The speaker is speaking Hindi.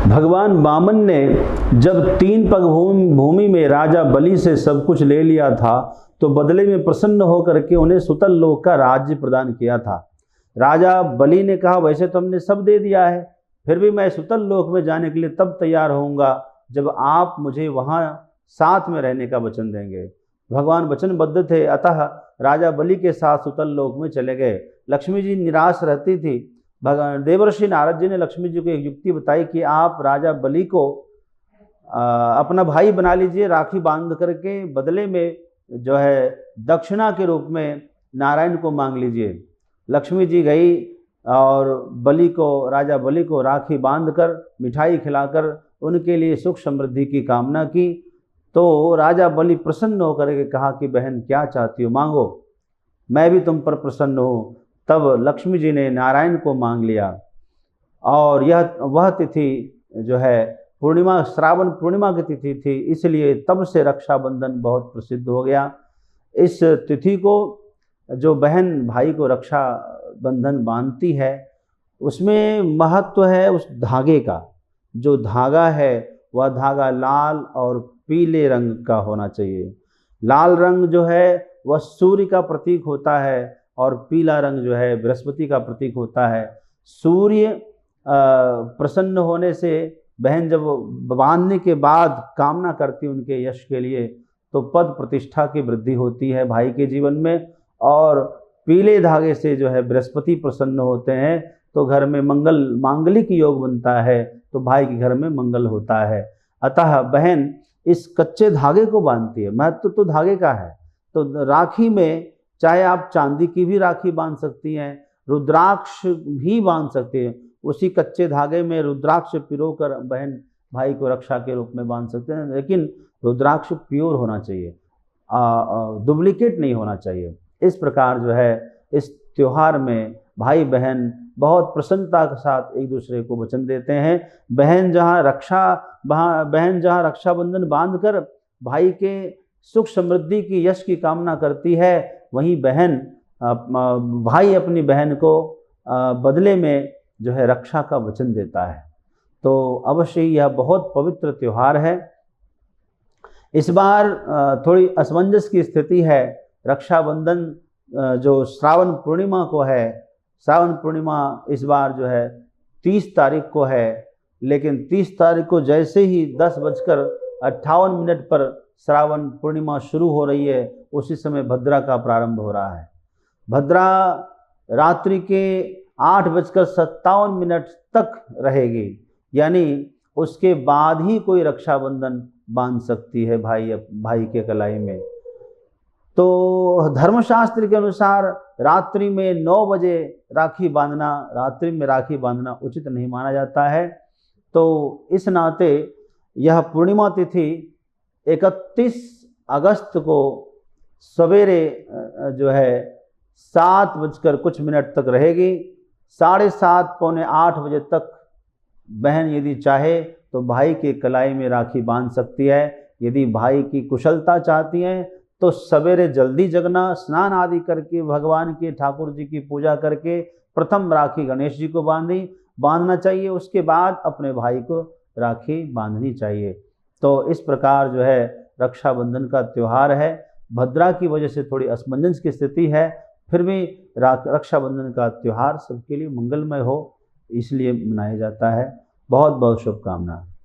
भगवान वामन ने जब 3 पग भूमि में राजा बलि से सब कुछ ले लिया था तो बदले में प्रसन्न होकर के उन्हें सुतल लोक का राज्य प्रदान किया था। राजा बलि ने कहा, वैसे तो हमने सब दे दिया है, फिर भी मैं सुतल लोक में जाने के लिए तब तैयार होऊंगा जब आप मुझे वहाँ साथ में रहने का वचन देंगे। भगवान वचनबद्ध थे, अतः राजा बलि के साथ सुतल लोक में चले गए। लक्ष्मी जी निराश रहती थी। भगवान देवर्षि नारद जी ने लक्ष्मी जी को एक युक्ति बताई कि आप राजा बलि को अपना भाई बना लीजिए, राखी बांध करके बदले में जो है दक्षिणा के रूप में नारायण को मांग लीजिए। लक्ष्मी जी गई और राजा बलि को राखी बांधकर मिठाई खिलाकर उनके लिए सुख समृद्धि की कामना की। तो राजा बलि प्रसन्न होकर के कहा कि बहन क्या चाहती हो, मांगो, मैं भी तुम पर प्रसन्न हूँ। तब लक्ष्मी जी ने नारायण को मांग लिया और वह तिथि जो है पूर्णिमा, श्रावण पूर्णिमा की तिथि थी, इसलिए तब से रक्षाबंधन बहुत प्रसिद्ध हो गया। इस तिथि को जो बहन भाई को रक्षा बंधन बांधती है उसमें महत्व है उस धागे का। जो धागा है वह धागा लाल और पीले रंग का होना चाहिए। लाल रंग जो है वह सूर्य का प्रतीक होता है और पीला रंग जो है बृहस्पति का प्रतीक होता है। सूर्य प्रसन्न होने से बहन जब बांधने के बाद कामना करती उनके यश के लिए तो पद प्रतिष्ठा की वृद्धि होती है भाई के जीवन में। और पीले धागे से जो है बृहस्पति प्रसन्न होते हैं तो घर में मांगलिक योग बनता है, तो भाई के घर में मंगल होता है। अतः बहन इस कच्चे धागे को बांधती है। महत्व तो धागे का है। तो राखी में चाहे आप चांदी की भी राखी बांध सकती हैं, रुद्राक्ष भी बांध सकती हैं। उसी कच्चे धागे में रुद्राक्ष पिरोकर बहन भाई को रक्षा के रूप में बांध सकते हैं, लेकिन रुद्राक्ष प्योर होना चाहिए, डुप्लीकेट नहीं होना चाहिए। इस प्रकार जो है इस त्यौहार में भाई बहन बहुत प्रसन्नता के साथ एक दूसरे को वचन देते हैं। बहन जहाँ रक्षाबंधन बांधकर भाई के सुख समृद्धि की यश की कामना करती है, वहीं भाई अपनी बहन को बदले में जो है रक्षा का वचन देता है। तो अवश्य यह बहुत पवित्र त्यौहार है। इस बार थोड़ी असमंजस की स्थिति है। रक्षाबंधन जो श्रावण पूर्णिमा को है, श्रावण पूर्णिमा इस बार जो है 30 तारीख को है, लेकिन 30 तारीख को जैसे ही 10:58 पर श्रावण पूर्णिमा शुरू हो रही है, उसी समय भद्रा का प्रारंभ हो रहा है। भद्रा रात्रि के 8:57 तक रहेगी, यानी उसके बाद ही कोई रक्षाबंधन बांध सकती है भाई के कलाई में। तो धर्मशास्त्र के अनुसार रात्रि में 9 बजे राखी बांधना उचित नहीं माना जाता है। तो इस नाते यह पूर्णिमा तिथि 31 अगस्त को सवेरे जो है 7:00 तक रहेगी। 7:30 पौने 8 बजे तक बहन यदि चाहे तो भाई के कलाई में राखी बांध सकती है। यदि भाई की कुशलता चाहती हैं तो सवेरे जल्दी जगना, स्नान आदि करके भगवान के ठाकुर जी की पूजा करके प्रथम राखी गणेश जी को बांधना चाहिए, उसके बाद अपने भाई को राखी बांधनी चाहिए। तो इस प्रकार जो है रक्षाबंधन का त्यौहार है। भद्रा की वजह से थोड़ी असमंजस की स्थिति है, फिर भी रक्षाबंधन का त्यौहार सबके लिए मंगलमय हो इसलिए मनाया जाता है। बहुत बहुत शुभकामनाएं।